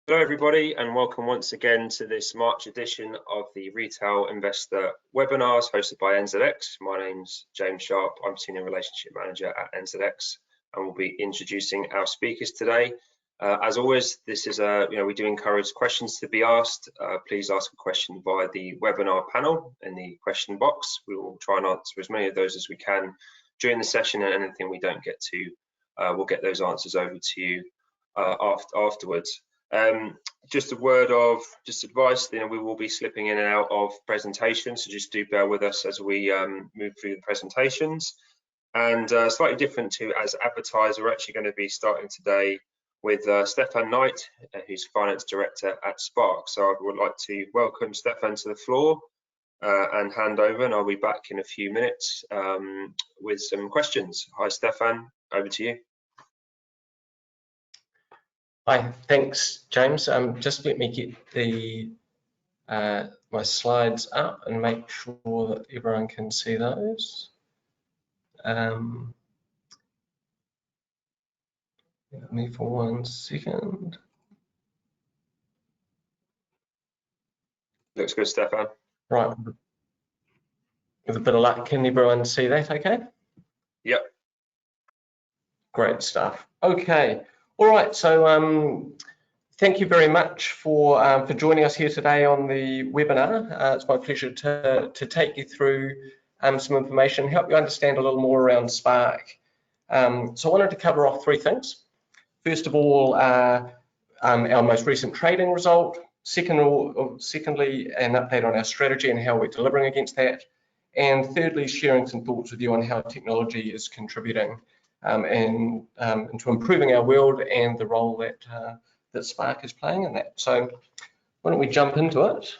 Hello everybody and welcome once again to this March edition of the Retail Investor Webinars hosted by NZX. My name's James Sharp, I'm Senior Relationship Manager at NZX and we'll be introducing our speakers today. As always, this is we do encourage questions to be asked. Please ask a question via the webinar panel in the question box. We will try and answer as many of those as we can during the session, and anything we don't get to, we'll get those answers over to you afterwards. Just a word of advice, we will be slipping in and out of presentations, so just do bear with us as we move through the presentations. And slightly different to as advertised, we're actually going to be starting today with Stefan Knight, who's Finance Director at Spark. So I would like to welcome Stefan to the floor and hand over, and I'll be back in a few minutes with some questions. Hi Stefan, over to you. Hi, thanks, James. Just let me get the my slides up and make sure that everyone can see those. Give me for 1 second. Looks good, Stefan. Right. With a bit of luck, can everyone see that okay? Yep. Great stuff. Okay. All right, so thank you very much for joining us here today on the webinar. It's my pleasure to take you through some information, help you understand a little more around Spark. So I wanted to cover off 3 things. First of all, our most recent trading result. Secondly, an update on our strategy and how we're delivering against that. And thirdly, sharing some thoughts with you on how technology is contributing into improving our world and the role that Spark is playing in that. So why don't we jump into it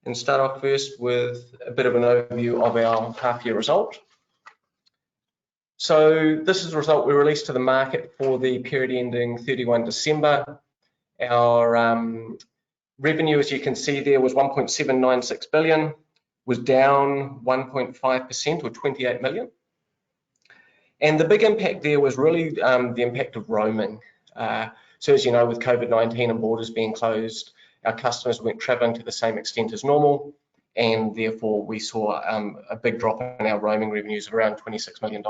and start off first with a bit of an overview of our half-year result. So this is the result we released to the market for the period ending 31 December. Our revenue, as you can see there, was 1.796 billion, was down 1.5% or 28 million. And the big impact there was really the impact of roaming. So as you know, with COVID-19 and borders being closed, our customers weren't travelling to the same extent as normal, and therefore we saw a big drop in our roaming revenues of around $26 million.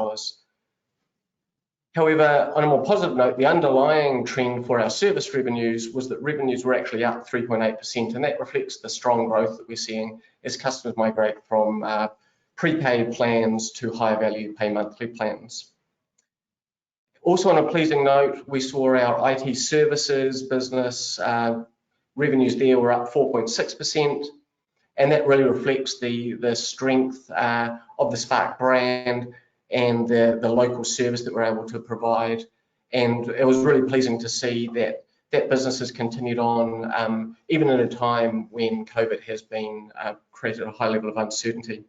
However, on a more positive note, the underlying trend for our service revenues was that revenues were actually up 3.8%, and that reflects the strong growth that we're seeing as customers migrate from prepaid plans to high value pay monthly plans. Also on a pleasing note, we saw our IT services business revenues there were up 4.6%, and that really reflects the strength of the Spark brand and the local service that we're able to provide. And it was really pleasing to see that business has continued on even in a time when COVID has been created a high level of uncertainty.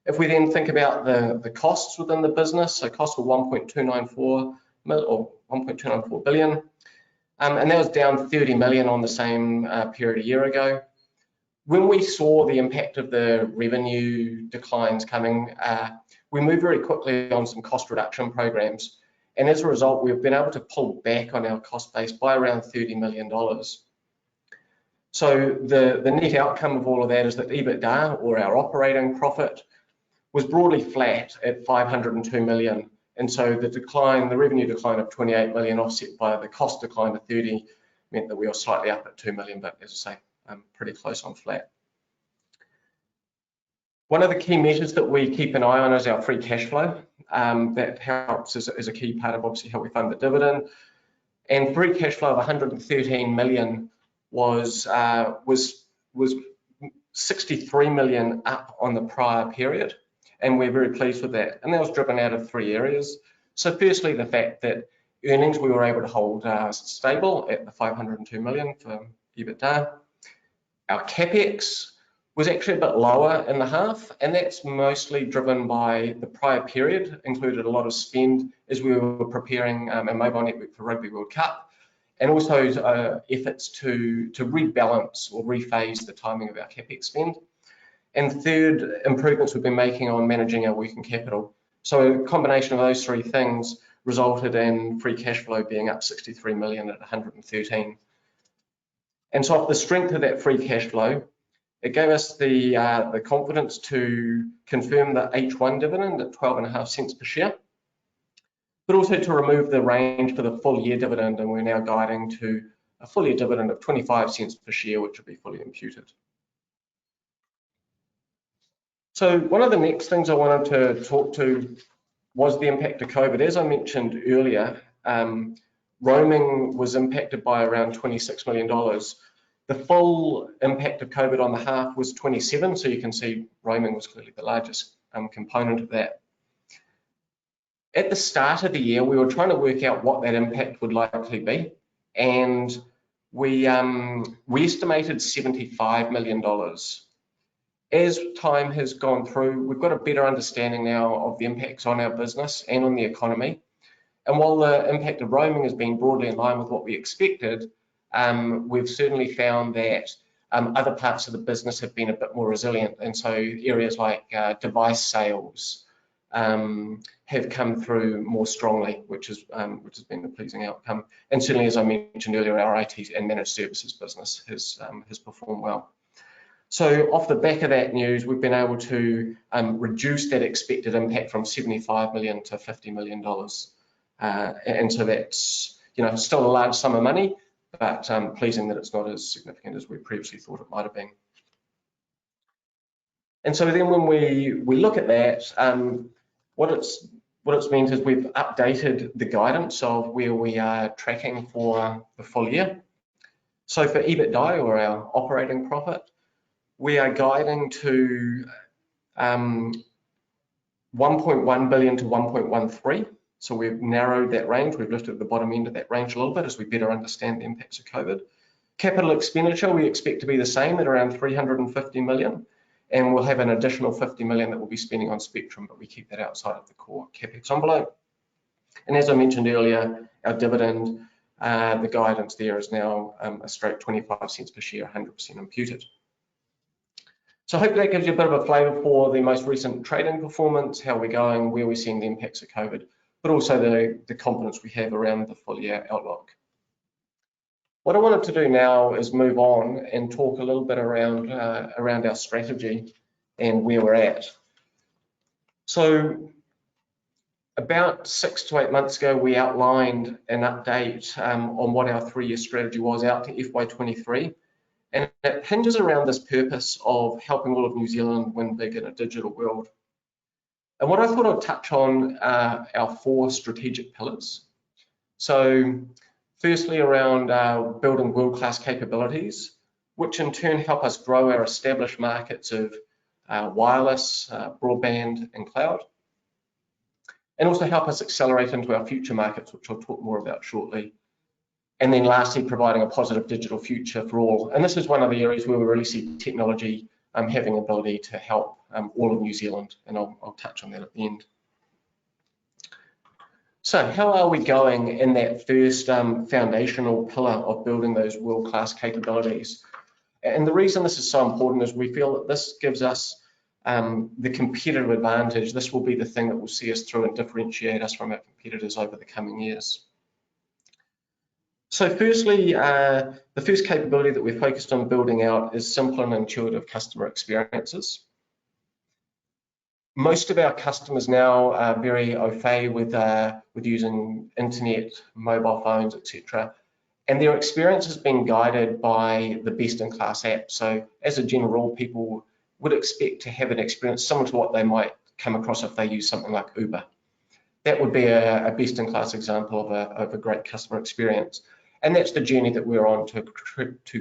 If we then think about the costs within the business, so costs were 1.294 billion, and that was down 30 million on the same period a year ago. When we saw the impact of the revenue declines coming, we moved very quickly on some cost reduction programs, and as a result, we've been able to pull back on our cost base by around $30 million. So the net outcome of all of that is that EBITDA, or our operating profit, was broadly flat at 502 million, and so the revenue decline of 28 million offset by the cost decline of 30 meant that we were slightly up at 2 million, but as I say, pretty close on flat. One of the key measures that we keep an eye on is our free cash flow. That helps as a key part of obviously how we fund the dividend. And free cash flow of 113 million was 63 million up on the prior period, and we're very pleased with that. And that was driven out of 3 areas. So firstly, the fact that earnings we were able to hold stable at the 502 million for EBITDA. Our CapEx was actually a bit lower in the half, and that's mostly driven by the prior period, included a lot of spend as we were preparing a mobile network for Rugby World Cup, and also efforts to rebalance or rephase the timing of our CapEx spend. And third, improvements we've been making on managing our working capital. So a combination of those 3 things resulted in free cash flow being up 63 million at 113. And so off the strength of that free cash flow, it gave us the confidence to confirm the H1 dividend at 12.5 cents per share, but also to remove the range for the full year dividend, and we're now guiding to a full year dividend of 25 cents per share, which will be fully imputed. So one of the next things I wanted to talk to was the impact of COVID. As I mentioned earlier, roaming was impacted by around $26 million. The full impact of COVID on the half was 27, so you can see roaming was clearly the largest component of that. At the start of the year, we were trying to work out what that impact would likely be, and we estimated $75 million. As time has gone through, we've got a better understanding now of the impacts on our business and on the economy. And while the impact of roaming has been broadly in line with what we expected, we've certainly found that other parts of the business have been a bit more resilient. And so areas like device sales have come through more strongly, which has been a pleasing outcome. And certainly, as I mentioned earlier, our IT and managed services business has performed well. So off the back of that news, we've been able to reduce that expected impact from $75 million to $50 million. And so that's, still a large sum of money, but pleasing that it's not as significant as we previously thought it might have been. And so then when we look at that, what it's meant is we've updated the guidance of where we are tracking for the full year. So for EBITDA, or our operating profit, we are guiding to 1.1 billion to 1.13. So we've narrowed that range. We've lifted the bottom end of that range a little bit as we better understand the impacts of COVID. Capital expenditure, we expect to be the same at around 350 million. And we'll have an additional 50 million that we'll be spending on spectrum, but we keep that outside of the core CapEx envelope. And as I mentioned earlier, our dividend, the guidance there is now a straight 25 cents per share, 100% imputed. So I hope that gives you a bit of a flavour for the most recent trading performance, how we're going, where we're seeing the impacts of COVID, but also the confidence we have around the full year outlook. What I wanted to do now is move on and talk a little bit around our strategy and where we're at. So about 6 to 8 months ago, we outlined an update on what our 3-year strategy was out to FY23. And it hinges around this purpose of helping all of New Zealand win big in a digital world. And what I thought I'd touch on are our 4 strategic pillars. So firstly, around building world-class capabilities, which in turn help us grow our established markets of wireless, broadband and cloud. And also help us accelerate into our future markets, which I'll talk more about shortly. And then lastly, providing a positive digital future for all. And this is one of the areas where we really see technology having ability to help all of New Zealand, and I'll touch on that at the end. So how are we going in that first foundational pillar of building those world-class capabilities? And the reason this is so important is we feel that this gives us the competitive advantage. This will be the thing that will see us through and differentiate us from our competitors over the coming years. So firstly, the first capability that we're focused on building out is simple and intuitive customer experiences. Most of our customers now are very au fait with using internet, mobile phones, etc. And their experience has been guided by the best-in-class app. So as a general rule, people would expect to have an experience similar to what they might come across if they use something like Uber. That would be a best-in-class example of a great customer experience. And that's the journey that we're on to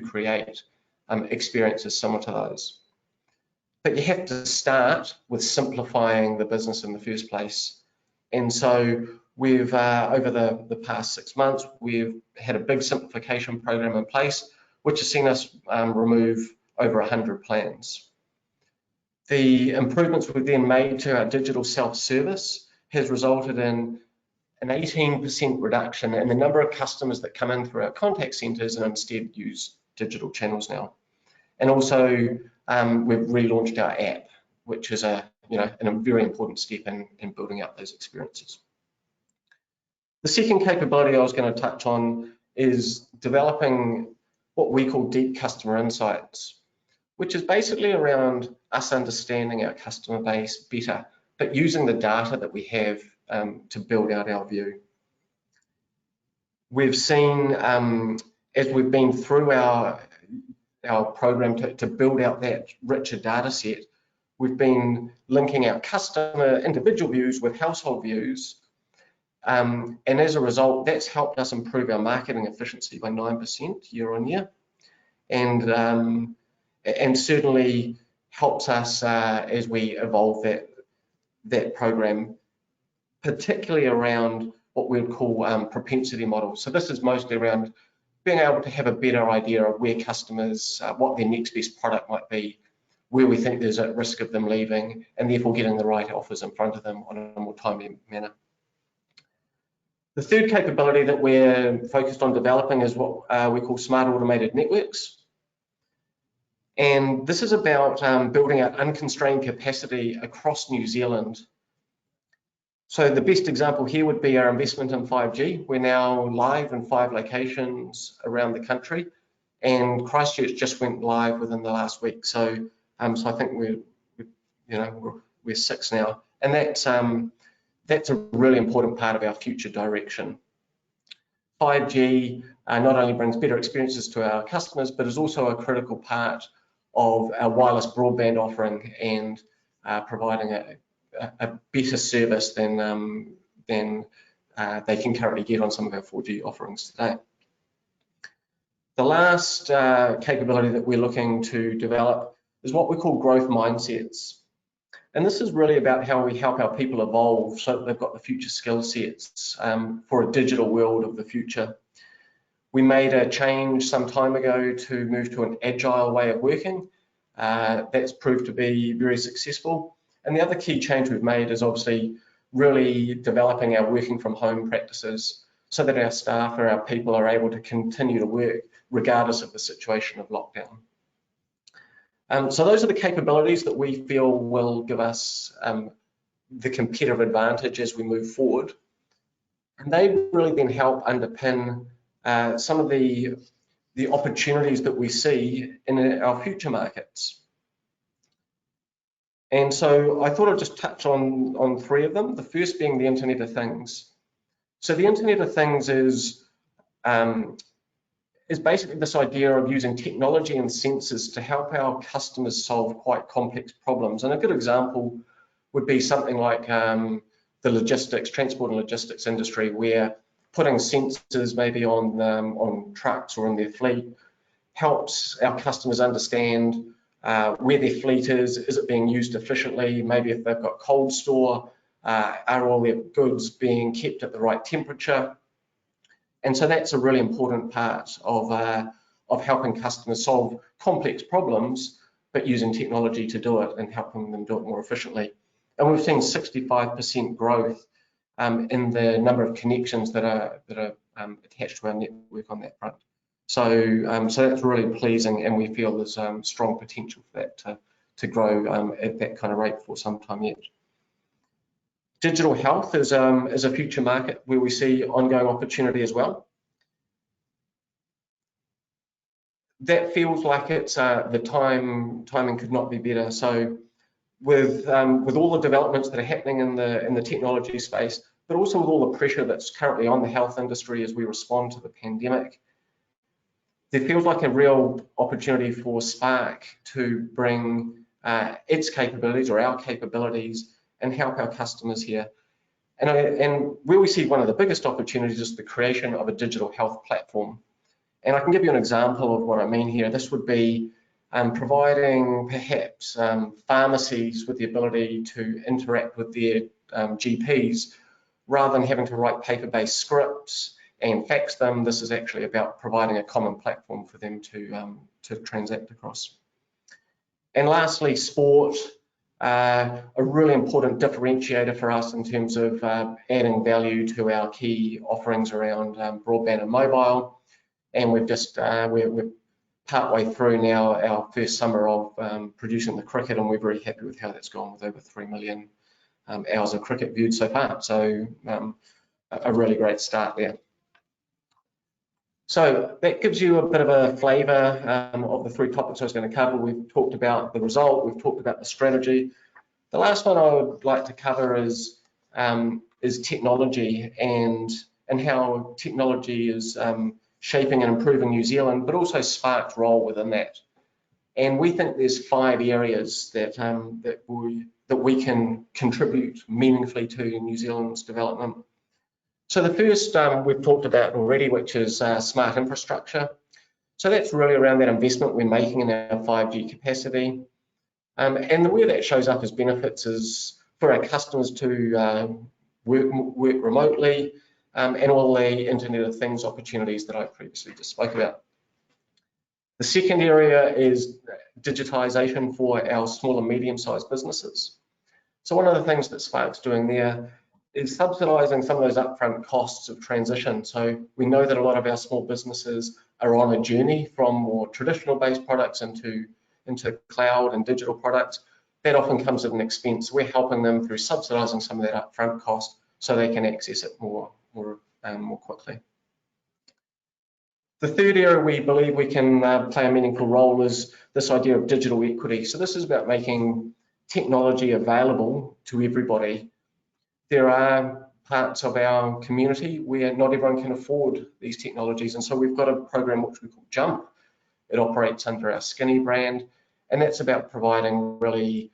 create experiences similar to those. But you have to start with simplifying the business in the first place. And so we've, over the past 6 months, we've had a big simplification program in place, which has seen us remove over 100 plans. The improvements we've then made to our digital self-service has resulted in an 18% reduction in the number of customers that come in through our contact centres and instead use digital channels now. And also we've relaunched our app, which is a very important step in building up those experiences. The second capability I was going to touch on is developing what we call deep customer insights, which is basically around us understanding our customer base better, but using the data that we have to build out our view. We've seen, as we've been through our program to build out that richer data set, we've been linking our customer individual views with household views. And as a result, that's helped us improve our marketing efficiency by 9% year on year. And certainly helps us as we evolve that program, particularly around what we'd call propensity models. So this is mostly around being able to have a better idea of where customers, what their next best product might be, where we think there's a risk of them leaving, and therefore getting the right offers in front of them on a more timely manner. The third capability that we're focused on developing is what we call smart automated networks. And this is about building out unconstrained capacity across New Zealand. So the best example here would be our investment in 5G. We're now live in 5 locations around the country, and Christchurch just went live within the last week. So I think we're 6 now, and that's a really important part of our future direction. 5G not only brings better experiences to our customers, but is also a critical part of our wireless broadband offering and providing a better service than they can currently get on some of our 4G offerings today. The last capability that we're looking to develop is what we call growth mindsets. And this is really about how we help our people evolve so that they've got the future skill sets for a digital world of the future. We made a change some time ago to move to an agile way of working. That's proved to be very successful. And the other key change we've made is obviously really developing our working from home practices so that our staff or our people are able to continue to work regardless of the situation of lockdown. So those are the capabilities that we feel will give us the competitive advantage as we move forward. And they really then help underpin some of the opportunities that we see in our future markets. And so I thought I'd just touch on 3 of them. The first being the Internet of Things. So the Internet of Things is basically this idea of using technology and sensors to help our customers solve quite complex problems. And a good example would be something like the transport and logistics industry, where putting sensors maybe on trucks or in their fleet helps our customers understand where their fleet is it being used efficiently, maybe if they've got cold store, are all their goods being kept at the right temperature. And so that's a really important part of helping customers solve complex problems, but using technology to do it and helping them do it more efficiently. And we've seen 65% growth in the number of connections that are attached to our network on that front. So that's really pleasing, and we feel there's strong potential for that to grow at that kind of rate for some time yet. Digital health is a future market where we see ongoing opportunity as well. That feels like it's the timing could not be better. So with all the developments that are happening in the technology space, but also with all the pressure that's currently on the health industry as we respond to the pandemic, there feels like a real opportunity for Spark to bring its capabilities or our capabilities and help our customers here. And where we see one of the biggest opportunities is the creation of a digital health platform. And I can give you an example of what I mean here. This would be providing perhaps pharmacies with the ability to interact with their GPs rather than having to write paper-based scripts and fax them. This is actually about providing a common platform for them to transact across. And lastly, sport, a really important differentiator for us in terms of adding value to our key offerings around broadband and mobile. And we've just we're partway through now our first summer of producing the cricket, and we're very happy with how that's gone, with over 3 million hours of cricket viewed so far. So a really great start there. So that gives you a bit of a flavour of the three topics I was going to cover. We've talked about the result, we've talked about the strategy. The last one I would like to cover is technology and how technology is shaping and improving New Zealand, but also Spark's role within that. And we think there's 5 areas that we can contribute meaningfully to New Zealand's development. So the first we've talked about already, which is smart infrastructure. So that's really around that investment we're making in our 5G capacity. And the way that shows up as benefits is for our customers to work remotely and all the Internet of Things opportunities that I previously just spoke about. The second area is digitization for our small and medium-sized businesses. So one of the things that Spark's doing there is subsidising some of those upfront costs of transition. So we know that a lot of our small businesses are on a journey from more traditional based products into cloud and digital products. That often comes at an expense. We're helping them through subsidising some of that upfront cost so they can access it more quickly. The third area we believe we can play a meaningful role is this idea of digital equity. So this is about making technology available to everybody. There are parts of our community where not everyone can afford these technologies, and so we've got a program which we call Jump. It operates under our Skinny brand, and that's about providing really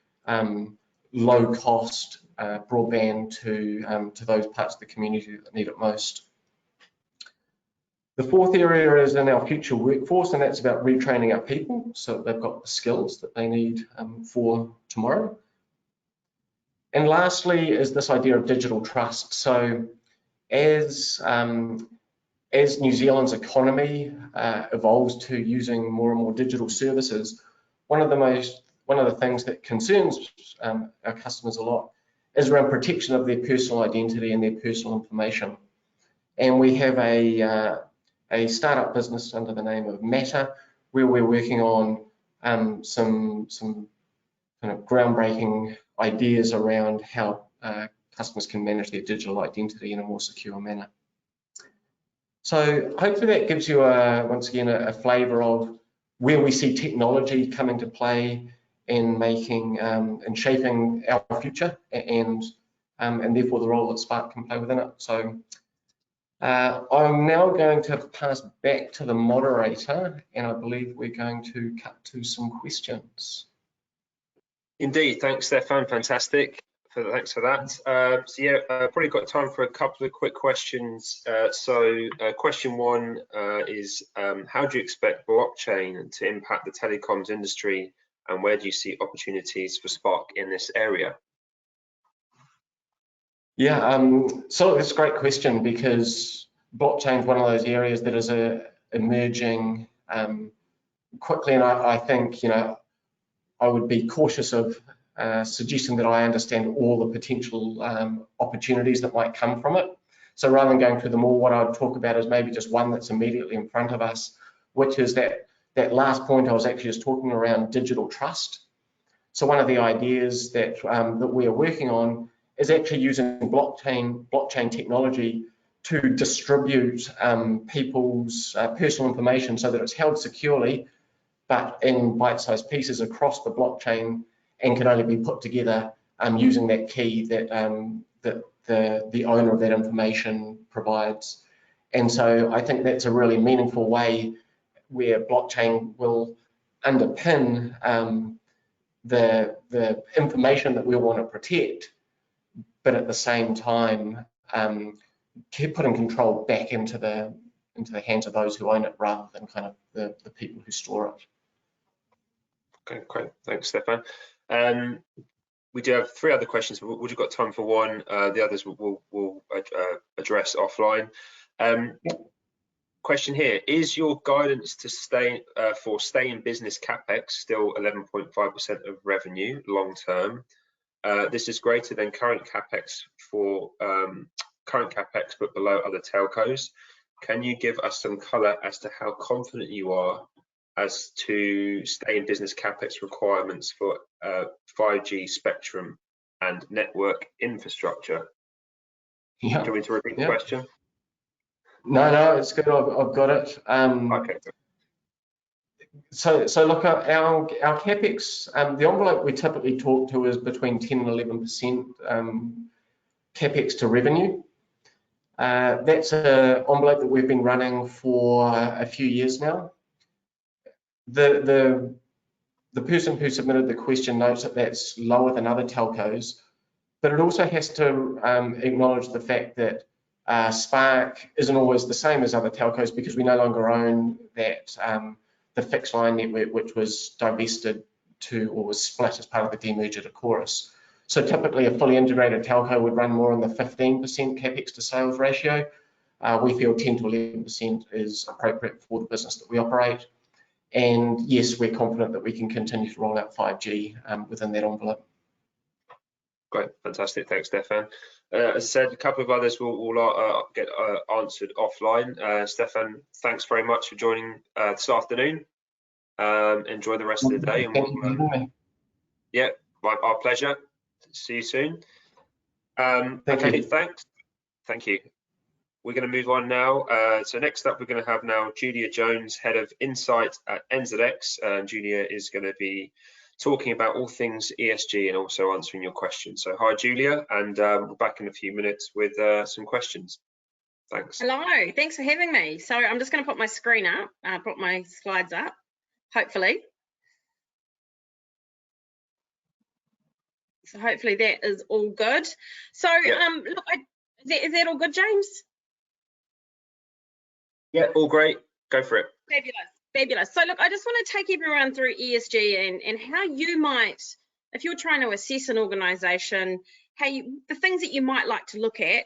low-cost broadband to those parts of the community that need it most. The fourth area is in our future workforce, and that's about retraining our people so that they've got the skills that they need for tomorrow. And lastly is this idea of digital trust. So as New Zealand's economy evolves to using more and more digital services, one of the things that concerns our customers a lot is around protection of their personal identity and their personal information. And we have a startup business under the name of Matter, where we're working on some kind of groundbreaking ideas around how customers can manage their digital identity in a more secure manner. So hopefully that gives you once again a flavour of where we see technology come into play in making and shaping our future and therefore the role that Spark can play within it. So I'm now going to pass back to the moderator, and I believe we're going to cut to some questions. Indeed, thanks, Stefan. Fantastic. Thanks for that. So yeah, probably got time for a couple of quick questions. Question one is, how do you expect blockchain to impact the telecoms industry, and where do you see opportunities for Spark in this area? Yeah, so it's a great question because blockchain is one of those areas that is emerging quickly, and I think, you know, I would be cautious of suggesting that I understand all the potential opportunities that might come from it. So rather than going through them all, what I would talk about is maybe just one that's immediately in front of us, which is that last point I was actually just talking around digital trust. So one of the ideas that that we are working on is actually using blockchain technology to distribute people's personal information so that it's held securely, but in bite-sized pieces across the blockchain, and can only be put together using that key that the owner of that information provides. And so I think that's a really meaningful way where blockchain will underpin the information that we want to protect, but at the same time keep putting control back into the hands of those who own it, rather than kind of the people who store it. Okay, great. Thanks, Stefan. We do have 3 other questions, but we've got time for one. The others we'll address offline. Question here: is your guidance to stay in business capex still 11.5% of revenue long term? This is greater than current capex but below other telcos. Can you give us some color as to how confident you are as to stay in business capex requirements for 5G spectrum and network infrastructure? Yeah. Do you want me to repeat the question? No, it's good. I've got it. Okay. So look, our capex, the envelope we typically talk to is between 10 and 11% capex to revenue. That's an envelope that we've been running for a few years now. The person who submitted the question notes that that's lower than other telcos, but it also has to acknowledge the fact that Spark isn't always the same as other telcos because we no longer own that the fixed line network, which was divested to or was split as part of the demerger to Chorus. So typically a fully integrated telco would run more in the 15% capex to sales ratio. We feel 10 to 11% is appropriate for the business that we operate. And yes, we're confident that we can continue to roll out 5G within that envelope. Great, fantastic. Thanks, Stefan. As I said, a couple of others will get answered offline. Stefan, thanks very much for joining this afternoon. Enjoy the rest of the day. Thank you for having me. Yeah, our pleasure. See you soon. Thank you. Thanks. Thank you. We're going to move on now. So next up, we're going to have now Julia Jones, Head of Insight at NZX. Julia is going to be talking about all things ESG and also answering your questions. So hi, Julia, and we're back in a few minutes with some questions. Thanks. Hello, thanks for having me. So I'm just going to put my screen up, put my slides up, hopefully. So hopefully that is all good. So yeah. Look, is that all good, James? Yeah, all great. Go for it. Fabulous. So look, I just want to take everyone through ESG and how you might, if you're trying to assess an organisation, the things that you might like to look at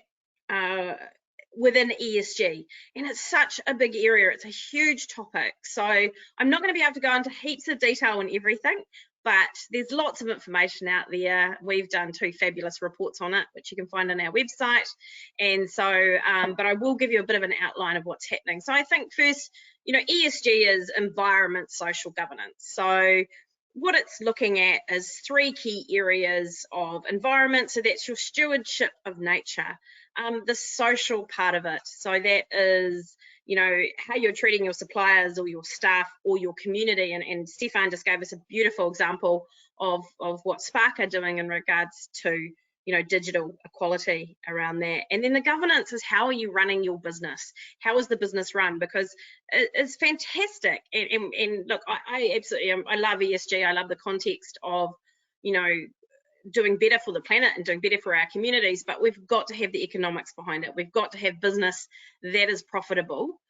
within ESG. And it's such a big area. It's a huge topic. So I'm not going to be able to go into heaps of detail on everything, but there's lots of information out there. We've done 2 fabulous reports on it, which you can find on our website. And so, but I will give you a bit of an outline of what's happening. So I think first, ESG is environment, social governance. So what it's looking at is 3 key areas of environment. So that's your stewardship of nature, the social part of it. So that is, how you're treating your suppliers or your staff or your community. And Stefan just gave us a beautiful example of what Spark are doing in regards to, digital equality around that. And then the governance is how are you running your business? How is the business run? Because it's fantastic. And look, I absolutely, I love ESG. I love the context of, doing better for the planet and doing better for our communities, but we've got to have the economics behind it. We've got to have business that is profitable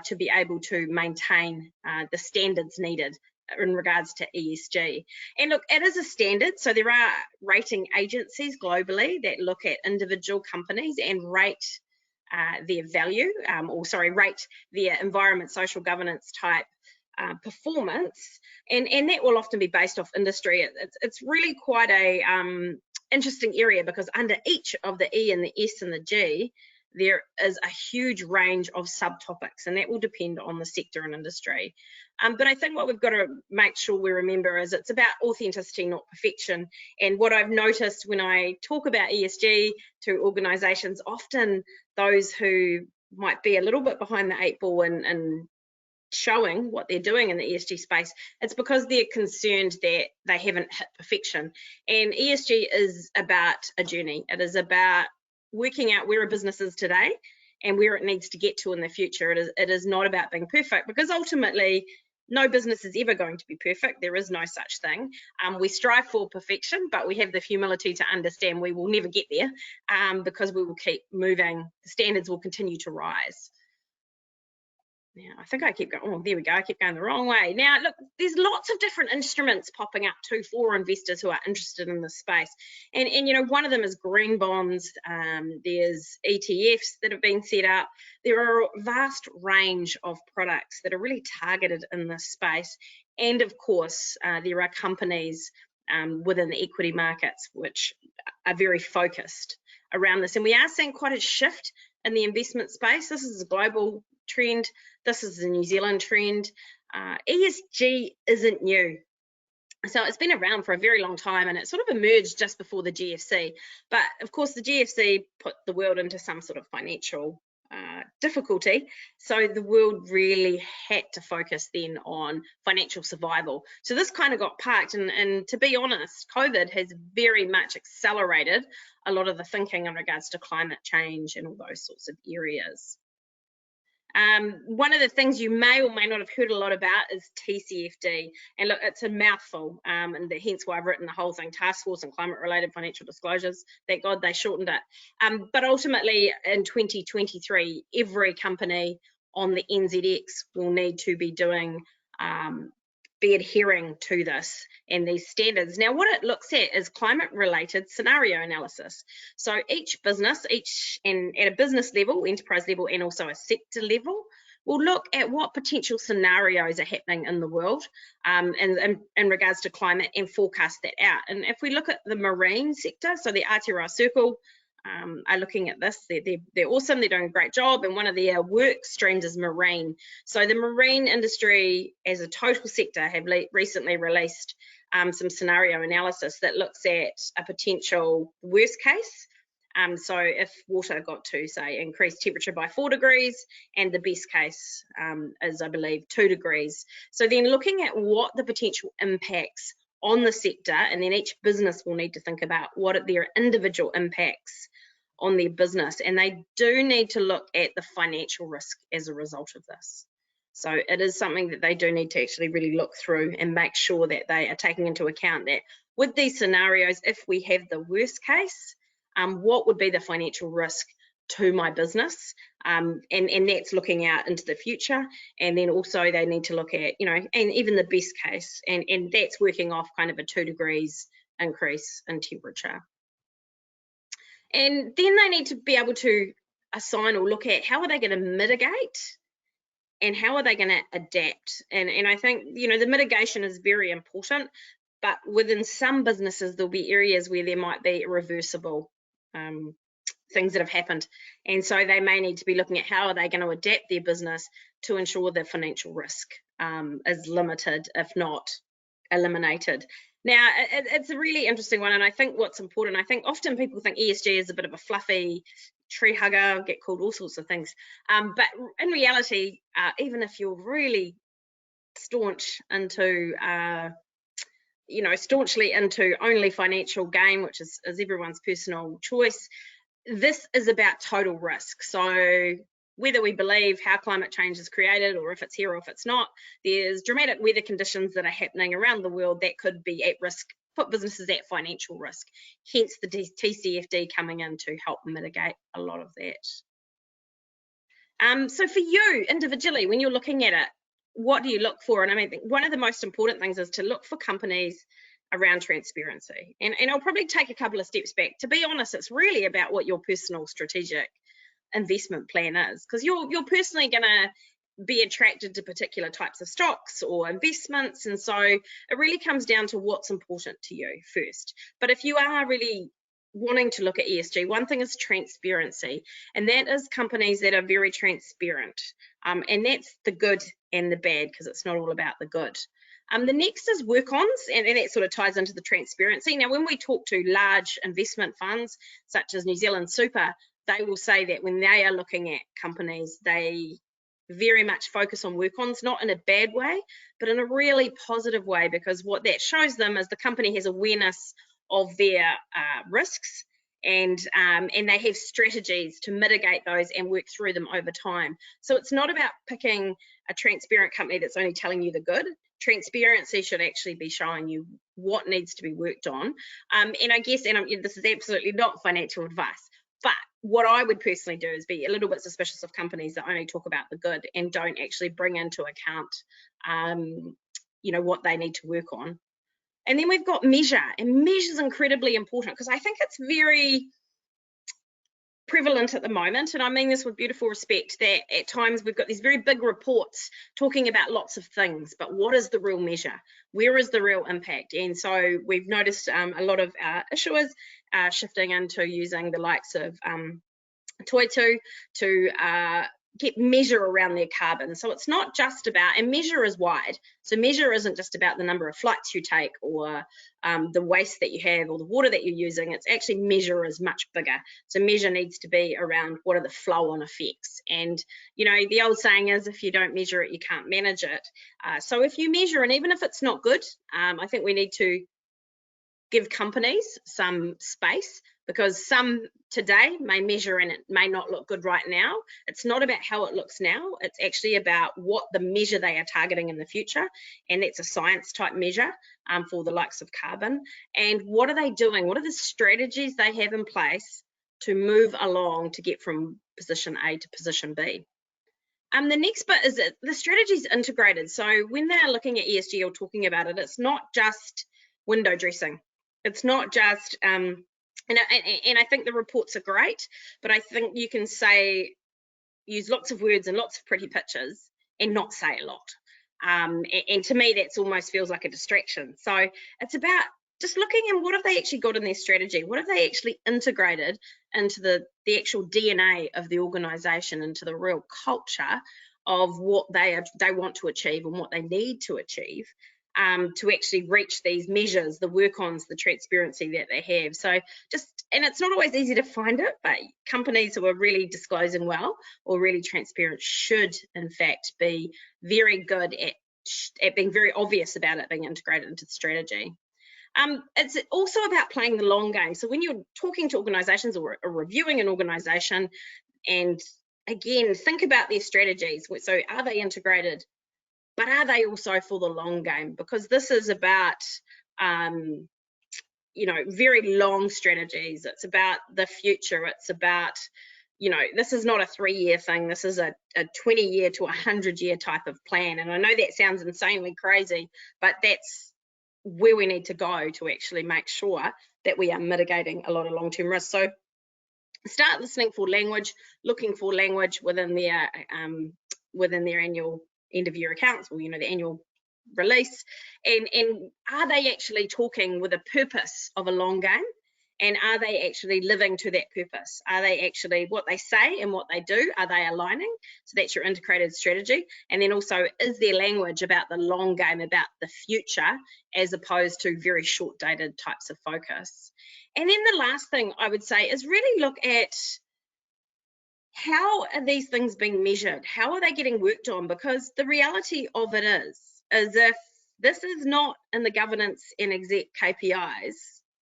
to be able to maintain the standards needed in regards to ESG. And look, it is a standard. So there are rating agencies globally that look at individual companies and rate their value, rate their environment, social governance type performance, and that will often be based off industry. It's really quite a interesting area because under each of the E and the S and the G, there is a huge range of subtopics, and that will depend on the sector and industry. But I think what we've got to make sure we remember is it's about authenticity, not perfection. And what I've noticed when I talk about ESG to organisations, often those who might be a little bit behind the 8 ball and showing what they're doing in the ESG space, it's because they're concerned that they haven't hit perfection. And ESG is about a journey. It is about working out where a business is today and where it needs to get to in the future. It is not about being perfect, because ultimately no business is ever going to be perfect. There is no such thing. We strive for perfection, but we have the humility to understand we will never get there because we will keep moving. The standards will continue to rise. Now, I think I keep going, oh, there we go, I keep going the wrong way. Now, look, there's lots of different instruments popping up too for investors who are interested in this space. And one of them is green bonds. There's ETFs that have been set up. There are a vast range of products that are really targeted in this space. And of course, there are companies within the equity markets which are very focused around this. And we are seeing quite a shift in the investment space. This is a global trend. This is the New Zealand trend. ESG isn't new. So it's been around for a very long time, and it sort of emerged just before the GFC. But of course, the GFC put the world into some sort of financial difficulty. So the world really had to focus then on financial survival. So this kind of got parked, and to be honest, COVID has very much accelerated a lot of the thinking in regards to climate change and all those sorts of areas. One of the things you may or may not have heard a lot about is TCFD, and look, it's a mouthful, and hence why I've written the whole thing, Task Force on Climate Related Financial Disclosures. Thank God they shortened it. But ultimately in 2023, every company on the NZX will need to be doing be adhering to this and these standards. Now, what it looks at is climate-related scenario analysis. So each business, and at a business level, enterprise level, and also a sector level, will look at what potential scenarios are happening in the world in regards to climate and forecast that out. And if we look at the marine sector, so the Aotearoa Circle are looking at this. They're awesome, they're doing a great job, and one of their work streams is marine. So the marine industry as a total sector have recently released some scenario analysis that looks at a potential worst case. So if water got to, say, increase temperature by 4 degrees, and the best case is, I believe, 2 degrees. So then looking at what the potential impacts on the sector, and then each business will need to think about what are their individual impacts on their business, and they do need to look at the financial risk as a result of this. So it is something that they do need to actually really look through and make sure that they are taking into account that with these scenarios, if we have the worst case, what would be the financial risk to my business, and that's looking out into the future. And then also they need to look at, you know, and even the best case, and that's working off kind of a 2 degrees increase in temperature. And then they need to be able to assign or look at how are they going to mitigate and how are they going to adapt. And I think, you know, the mitigation is very important, but within some businesses there'll be areas where there might be reversible things that have happened, and so they may need to be looking at how are they going to adapt their business to ensure the financial risk is limited, if not eliminated. Now, it's a really interesting one, and I think what's important, I think often people think ESG is a bit of a fluffy tree hugger, get called all sorts of things, but in reality, even if you're really staunch into you know, staunchly into only financial gain, which is everyone's personal choice, this is about total risk. So whether we believe how climate change is created or if it's here or if it's not, there's dramatic weather conditions that are happening around the world that could be at risk, put businesses at financial risk, hence the TCFD coming in to help mitigate a lot of that. So for you individually, when you're looking at it, what do you look for? And I mean, one of the most important things is to look for companies around transparency. And I'll probably take a couple of steps back. To be honest, it's really about what your personal strategic investment plan is, because you're personally going to be attracted to particular types of stocks or investments, and so it really comes down to what's important to you first. But if you are really wanting to look at ESG, one thing is transparency, and that is companies that are very transparent, and that's the good and the bad, because it's not all about the good. The next is work-ons, and that sort of ties into the transparency. Now, when we talk to large investment funds, such as New Zealand Super, they will say that when they are looking at companies, they very much focus on work-ons, not in a bad way, but in a really positive way, because what that shows them is the company has awareness of their risks, and they have strategies to mitigate those and work through them over time. So it's not about picking a transparent company that's only telling you the good. Transparency should actually be showing you what needs to be worked on. And I guess, and this is absolutely not financial advice, but what I would personally do is be a little bit suspicious of companies that only talk about the good and don't actually bring into account, you know, what they need to work on. And then we've got measure, and measure is incredibly important, because I think it's very prevalent at the moment, and I mean this with beautiful respect, that at times we've got these very big reports talking about lots of things, but what is the real measure? Where is the real impact? And so we've noticed a lot of issuers shifting into using the likes of Toitu to get measure around their carbon. So it's not just about, and measure is wide. So measure isn't just about the number of flights you take or the waste that you have or the water that you're using. It's actually measure is much bigger. So measure needs to be around what are the flow-on effects. And, you know, the old saying is if you don't measure it, you can't manage it. So if you measure, and even if it's not good, I think we need to give companies some space, because some today may measure and it may not look good right now. It's not about how it looks now, it's actually about what the measure they are targeting in the future, and that's a science type measure for the likes of carbon. And what are they doing? What are the strategies they have in place to move along to get from position A to position B? The next bit is that the strategy is integrated. So when they're looking at ESG or talking about it, it's not just window dressing. It's not just, and I think the reports are great, but I think you can use lots of words and lots of pretty pictures and not say a lot. And to me, that's almost feels like a distraction. So it's about just looking at what have they actually got in their strategy? What have they actually integrated into the actual DNA of the organisation, into the real culture of what they want to achieve and what they need to achieve to actually reach these measures, the work-ons, the transparency that they have. So and it's not always easy to find it, but companies who are really disclosing well or really transparent should in fact be very good at being very obvious about it being integrated into the strategy. It's also about playing the long game. So when you're talking to organisations or reviewing an organisation, and again, think about their strategies. So are they integrated, but are they also for the long game? Because this is about, you know, very long strategies. It's about the future. It's about, you know, this is not a 3-year thing. This is a 20-year to 100-year type of plan. And I know that sounds insanely crazy, but that's where we need to go to actually make sure that we are mitigating a lot of long-term risks. So start listening for language, looking for language within their annual end of year accounts, or, you know, the annual release, and are they actually talking with a purpose of a long game, and are they actually living to that purpose? Are they actually, what they say and what they do, are they aligning? So that's your integrated strategy. And then also, is there language about the long game, about the future, as opposed to very short dated types of focus? And then the last thing I would say is really look at how are these things being measured? How are they getting worked on? Because the reality of it is if this is not in the governance and exec KPIs,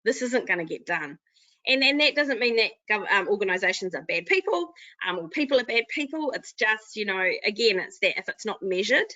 this isn't going to get done. And that doesn't mean that organisations are bad people or people are bad people. It's just, you know, again, it's that if it's not measured,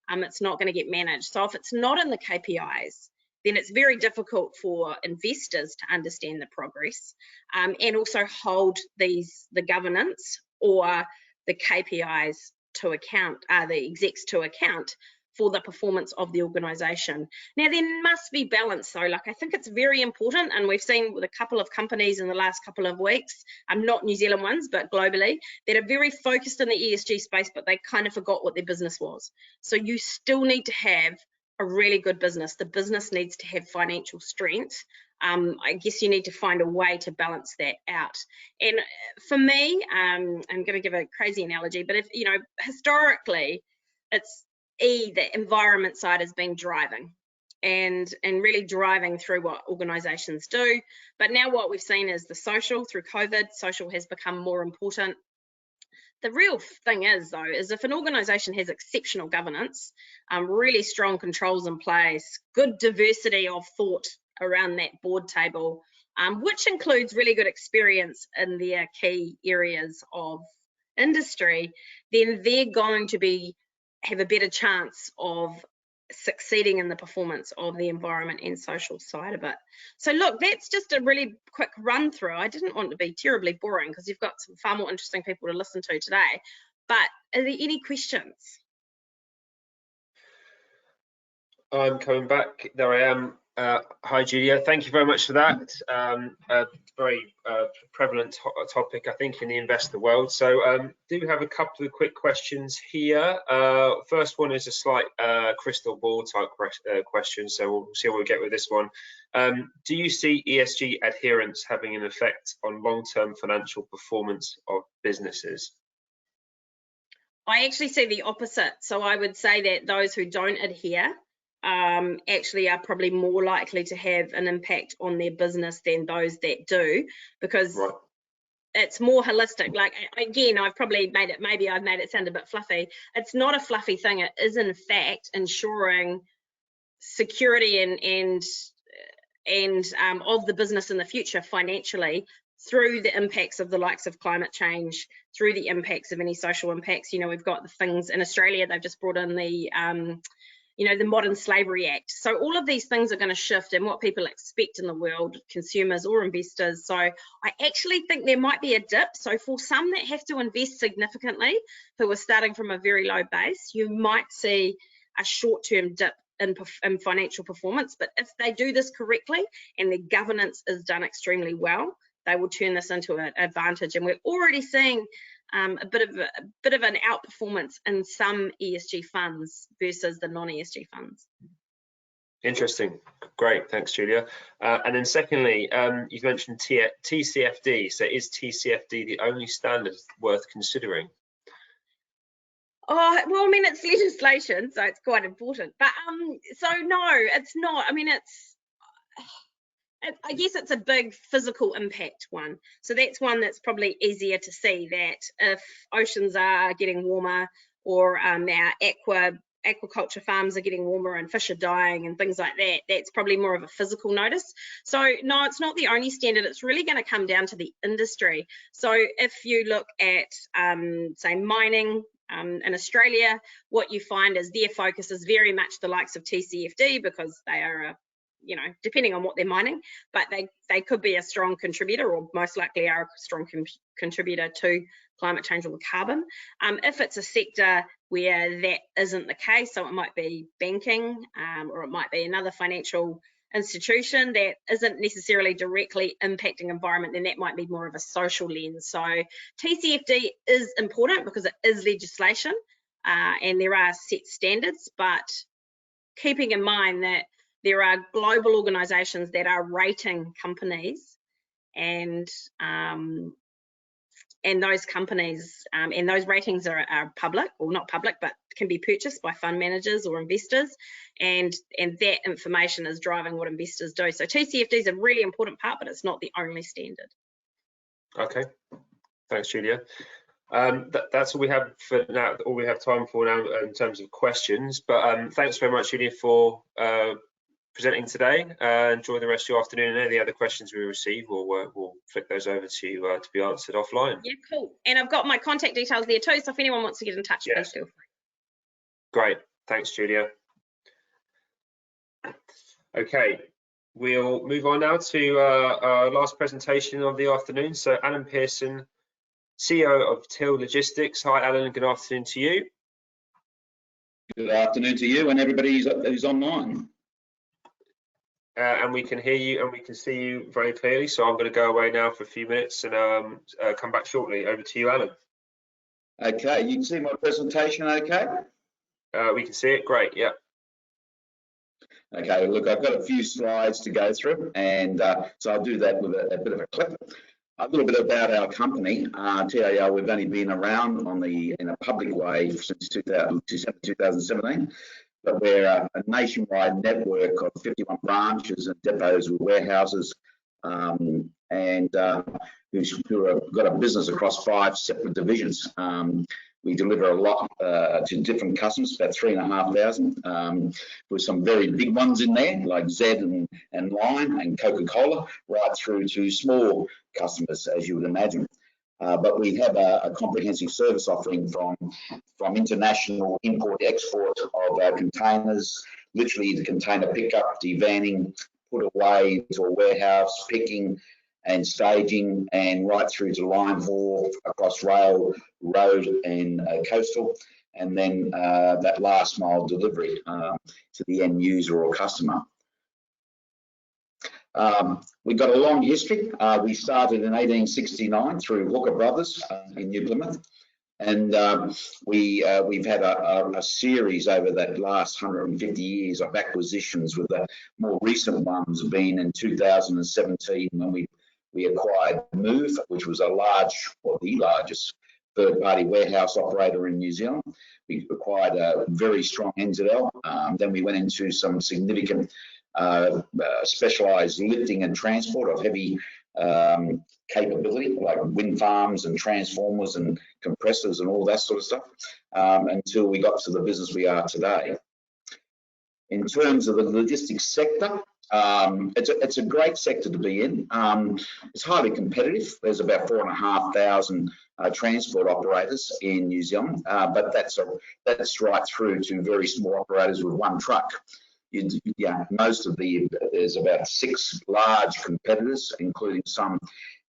it's not going to get managed. So if it's not in the KPIs, then it's very difficult for investors to understand the progress and also hold the governance or the KPIs to account, the execs to account for the performance of the organisation. Now, there must be balance though. Like, I think it's very important, and we've seen with a couple of companies in the last couple of weeks, not New Zealand ones, but globally, that are very focused in the ESG space, but they kind of forgot what their business was. So you still need to have a really good business. The business needs to have financial strength. I guess you need to find a way to balance that out. And for me, I'm going to give a crazy analogy, but if, you know, historically, it's the environment side has been driving and really driving through what organisations do. But now what we've seen is the social, through COVID, social has become more important. The real thing is, though, is if an organisation has exceptional governance, really strong controls in place, good diversity of thought around that board table, which includes really good experience in their key areas of industry, then they're going to have a better chance of succeeding in the performance of the environment and social side of it. So look, that's just a really quick run through. I didn't want to be terribly boring because you've got some far more interesting people to listen to today. But are there any questions? I'm coming back. There I am. Hi, Julia. Thank you very much for that. A very prevalent topic, I think, in the investor world. So do have a couple of quick questions here. First one is a slight crystal ball type question, so we'll see what we get with this one. Do you see ESG adherence having an effect on long-term financial performance of businesses? I actually see the opposite. So I would say that those who don't adhere actually are probably more likely to have an impact on their business than those that do, because it's more holistic. Like, again, I've probably made it, maybe I've made it sound a bit fluffy. It's not a fluffy thing. It is in fact ensuring security and of the business in the future financially, through the impacts of the likes of climate change, through the impacts of any social impacts. You know, we've got the things in Australia, they've just brought in the you know, the Modern Slavery Act. So all of these things are going to shift in what people expect in the world, consumers or investors. So I actually think there might be a dip. So for some that have to invest significantly, who are starting from a very low base, you might see a short-term dip in financial performance. But if they do this correctly and their governance is done extremely well, they will turn this into an advantage. And we're already seeing a bit of an outperformance in some ESG funds versus the non-ESG funds. Interesting. Great. Thanks, Julia. And then secondly, you've mentioned TCFD. So is TCFD the only standard worth considering? Oh, well, I mean, it's legislation, so it's quite important. But so no, it's not. I mean, I guess it's a big physical impact one. So that's one that's probably easier to see, that if oceans are getting warmer, or our aquaculture farms are getting warmer and fish are dying and things like that, that's probably more of a physical notice. So no, it's not the only standard. It's really going to come down to the industry. So if you look at, say, mining, in Australia, what you find is their focus is very much the likes of TCFD, because they are you know, depending on what they're mining, but they could be a strong contributor, or most likely are a strong contributor to climate change or carbon. If it's a sector where that isn't the case, so it might be banking, or it might be another financial institution that isn't necessarily directly impacting environment, then that might be more of a social lens. So TCFD is important because it is legislation, and there are set standards, but keeping in mind that there are global organisations that are rating companies, and those companies and those ratings are public, or not public, but can be purchased by fund managers or investors, and that information is driving what investors do. So TCFD is a really important part, but it's not the only standard. Okay, thanks, Julia. That's all we have for now. All we have time for now in terms of questions. But thanks very much, Julia, for presenting today. Enjoy the rest of your afternoon, and any other questions we receive, we'll flick those over to you to be answered offline. Yeah, cool. And I've got my contact details there too, so if anyone wants to get in touch, please feel free. Great, thanks, Julia. Okay, we'll move on now to our last presentation of the afternoon. So Alan Pearson, CEO of Till Logistics. Hi, Alan, good afternoon to you. Good afternoon to you and everybody who's online. And we can hear you and we can see you very clearly. So I'm going to go away now for a few minutes and come back shortly. Over to you, Alan. Okay, you can see my presentation okay? We can see it, great, yeah. Okay, look, I've got a few slides to go through, and so I'll do that with a bit of a clip. A little bit about our company. TAL, we've only been around in a public way since 2017. But we're a nationwide network of 51 branches and depots with warehouses, and who have got a business across 5 separate divisions. We deliver a lot to different customers, about 3,500, with some very big ones in there, like Z and Line and Coca-Cola, right through to small customers, as you would imagine. But we have a comprehensive service offering from international import-export of our containers, literally the container pickup, devanning, put away to a warehouse, picking and staging, and right through to line haul across rail, road and coastal, and then that last mile delivery to the end user or customer. We've got a long history. We started in 1869 through Hooker Brothers in New Plymouth, and we've had a series over that last 150 years of acquisitions, with the more recent ones being in 2017 when we acquired Move, which was the largest third-party warehouse operator in New Zealand. We acquired a very strong NZL. Then we went into some significant specialised lifting and transport of heavy capability, like wind farms and transformers and compressors and all that sort of stuff, until we got to the business we are today. In terms of the logistics sector, it's a great sector to be in. It's highly competitive. There's about 4,500 transport operators in New Zealand, but that's right through to very small operators with one truck. There's about 6 large competitors, including some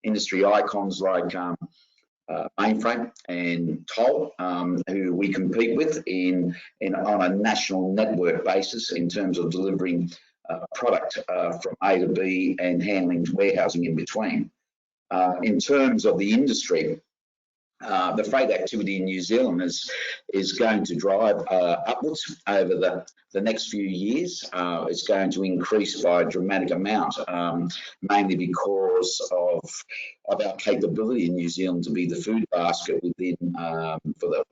industry icons like Mainframe and Toll, who we compete with on a national network basis in terms of delivering product from A to B and handling warehousing in between. In terms of the industry, the freight activity in New Zealand is going to drive upwards over the next few years. It's going to increase by a dramatic amount, mainly because of our capability in New Zealand to be the food basket within for the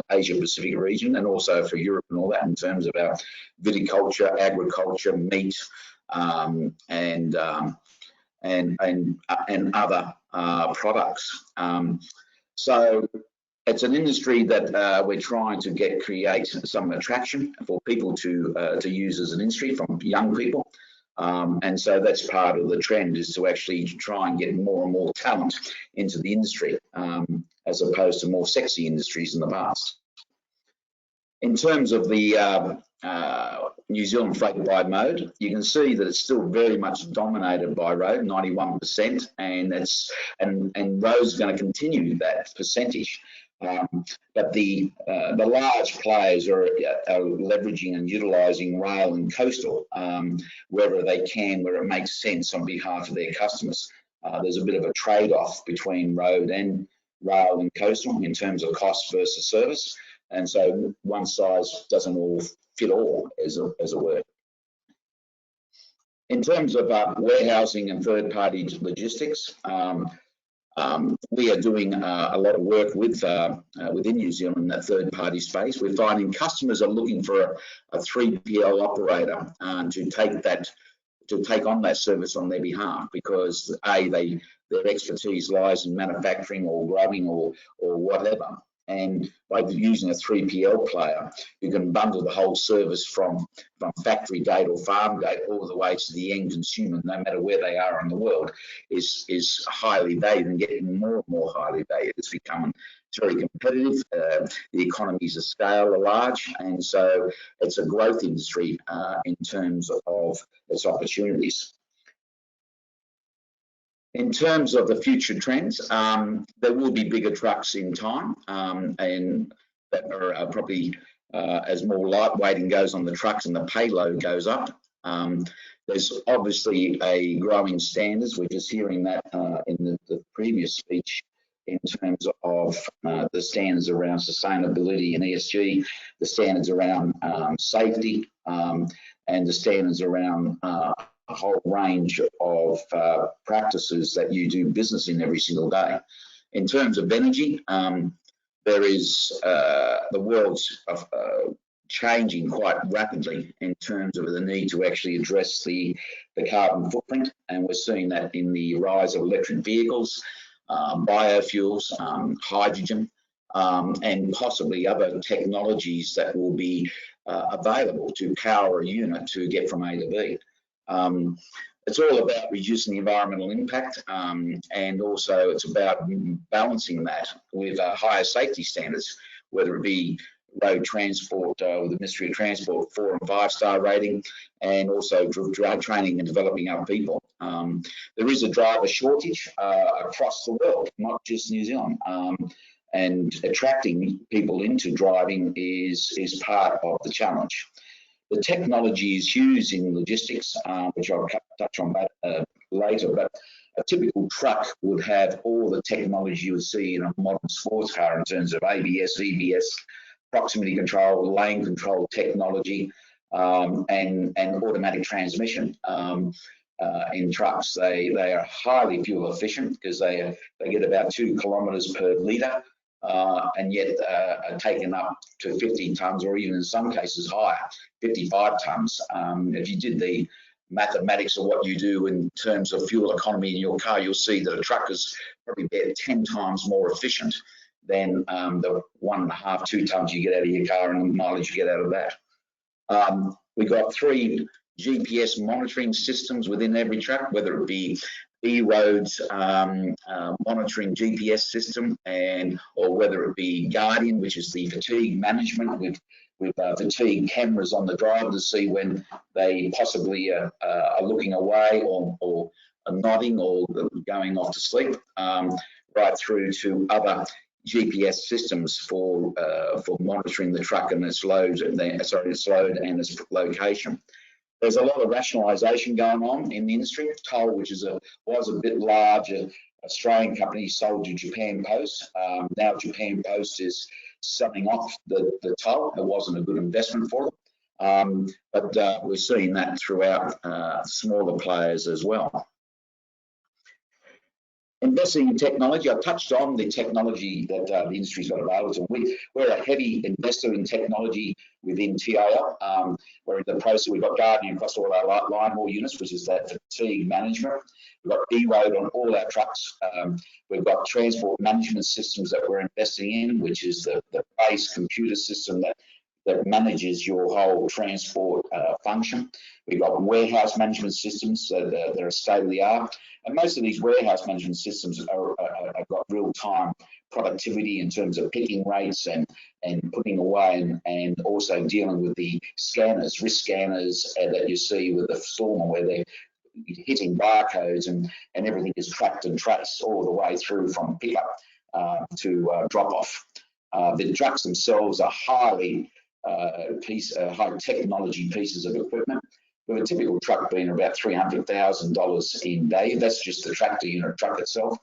Asia Pacific region, and also for Europe and all that, in terms of our viticulture, agriculture, meat, and other products. So it's an industry that we're trying to create some attraction for people to use as an industry from young people. And so that's part of the trend, is to actually try and get more and more talent into the industry, as opposed to more sexy industries in the past. In terms of the New Zealand freight by mode, you can see that it's still very much dominated by road, 91%, and road's going to continue that percentage. But the large players are leveraging and utilising rail and coastal wherever they can, where it makes sense on behalf of their customers. There's a bit of a trade-off between road and rail and coastal in terms of cost versus service, and so one size doesn't all fit all, as it were. In terms of warehousing and third-party logistics, we are doing a lot of work within New Zealand in that third-party space. We're finding customers are looking for a 3PL operator to take on that service on their behalf, because their expertise lies in manufacturing or growing or whatever. And by using a 3PL player, you can bundle the whole service from factory gate or farm gate all the way to the end consumer, no matter where they are in the world, is highly valued and getting more and more highly valued. It's becoming very competitive. The economies of scale are large, and so it's a growth industry in terms of its opportunities. In terms of the future trends, there will be bigger trucks in time, and that are probably as more lightweighting goes on the trucks and the payload goes up. There's obviously a growing standards. We're just hearing that in the previous speech, in terms of the standards around sustainability and ESG, the standards around safety, and the standards around a whole range of practices that you do business in every single day. In terms of energy, there is the world's changing quite rapidly in terms of the need to actually address the carbon footprint, and we're seeing that in the rise of electric vehicles, biofuels, hydrogen, and possibly other technologies that will be available to power a unit to get from A to B. It's all about reducing the environmental impact, and also it's about balancing that with higher safety standards, whether it be road transport with the Ministry of Transport 4- and 5-star rating, and also training and developing our people. There is a driver shortage across the world, not just New Zealand, and attracting people into driving is part of the challenge. The technology is used in logistics, which I'll touch on that later, but a typical truck would have all the technology you would see in a modern sports car in terms of ABS, VBS, proximity control, lane control technology, and automatic transmission in trucks. They are highly fuel efficient because they get about 2 kilometres per litre, and yet are taken up to 50 tonnes, or even in some cases higher, 55 tonnes. If you did the mathematics of what you do in terms of fuel economy in your car, you'll see that a truck is probably about 10 times more efficient than the 1.5, 2 tonnes you get out of your car and the mileage you get out of that. We've got 3 GPS monitoring systems within every truck, whether it be E-Roads monitoring GPS system, or whether it be Guardian, which is the fatigue management with fatigue cameras on the driver to see when they possibly are looking away or are nodding or going off to sleep, right through to other GPS systems for monitoring the truck and its load, and its location. There's a lot of rationalisation going on in the industry. Toll, which was a bit larger Australian company, sold to Japan Post. Now Japan Post is selling off the toll. It wasn't a good investment for them, but we're seeing that throughout smaller players as well. Investing in technology, I touched on the technology that the industry's got available to. We're a heavy investor in technology within TIL. We're in the process, we've got Guardian across all our line haul units, which is that fatigue management. We've got E-Road on all our trucks. We've got transport management systems that we're investing in, which is the base computer system that manages your whole transport function. We've got warehouse management systems, so they're state of the art. And most of these warehouse management systems have got real-time productivity in terms of picking rates and putting away, and also dealing with the scanners, risk scanners that you see with the storm, where they're hitting barcodes and everything is tracked and traced all the way through from pickup to drop-off. The trucks themselves are high technology pieces of equipment, with a typical truck being about $300,000 in value. That's just the tractor unit truck itself.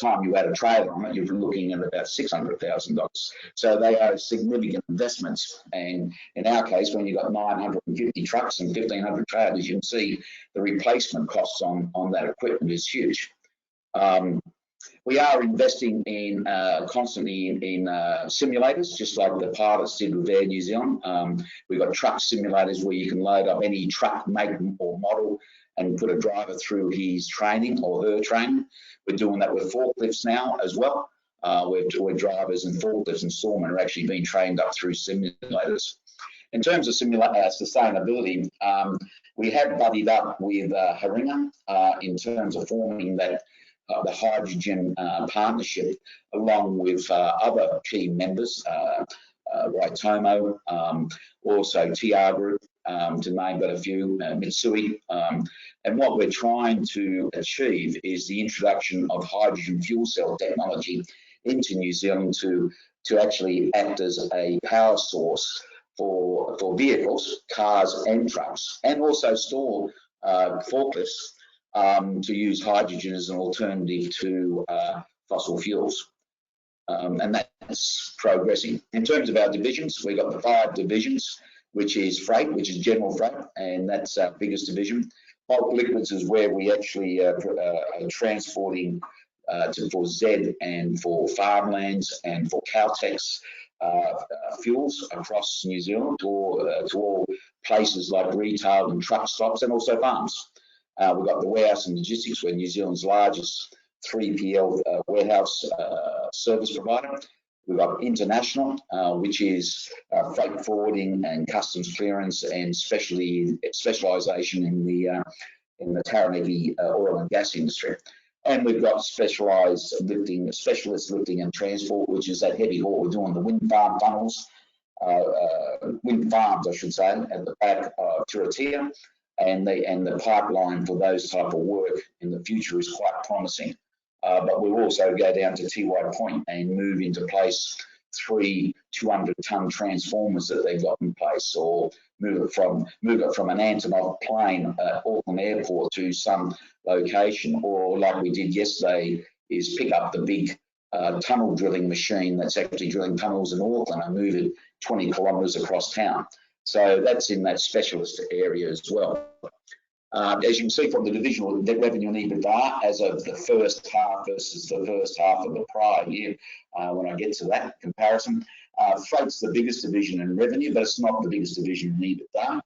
By the time you add a trailer on it, you're looking at about $600,000. So they are significant investments. And in our case, when you've got 950 trucks and 1,500 trailers, you can see the replacement costs on that equipment is huge. We are investing in constantly in simulators, just like the pilots did with Air New Zealand. We've got truck simulators where you can load up any truck make or model and put a driver through his training or her training. We're doing that with forklifts now as well, where drivers and forklifts and storemen are actually being trained up through simulators. In terms of sustainability, we have buddied up with Haringa in terms of forming that the hydrogen partnership, along with other key members, Waitomo, also TR Group, to name but a few, Mitsui. And what we're trying to achieve is the introduction of hydrogen fuel cell technology into New Zealand to actually act as a power source for vehicles, cars and trucks, and also store forklifts, to use hydrogen as an alternative to fossil fuels. And that's progressing. In terms of our divisions, we've got the 5 divisions, which is freight, which is general freight, and that's our biggest division. Bulk liquids is where we actually are transporting for Z and for farmlands and for Caltex fuels across New Zealand to all places like retail and truck stops, and also farms. We've got the warehouse and logistics, we're New Zealand's largest 3PL warehouse service provider. We've got international, which is freight forwarding and customs clearance, and specialisation in the Taranaki oil and gas industry. And we've got specialist lifting and transport, which is that heavy haul. We're doing the wind farm tunnels, wind farms, I should say, at the back of Turitea, and the pipeline for those type of work in the future is quite promising. But we'll also go down to Tiwai Point and move into place 3 200-ton transformers that they've got in place, or move it from an Antonov plane at Auckland Airport to some location, or like we did yesterday, is pick up the big tunnel drilling machine that's actually drilling tunnels in Auckland and move it 20 kilometres across town. So that's in that specialist area as well. As you can see from the divisional net revenue and EBITDA as of the first half versus the first half of the prior year, when I get to that comparison, freight's the biggest division in revenue, but it's not the biggest division in EBITDA.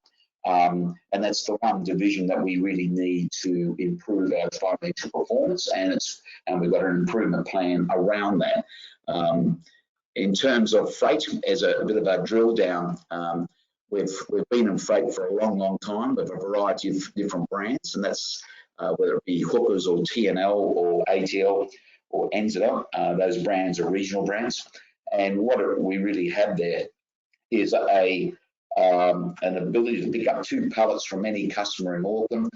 And that's the one division that we really need to improve our financial performance, and we've got an improvement plan around that. In terms of freight, as a bit of a drill down, we've been in freight for a long time with a variety of different brands, and that's whether it be Hookers or TNL or ATL or NZL. Those brands are regional brands, and what we really have there is an ability to pick up 2 pallets from any customer in Auckland,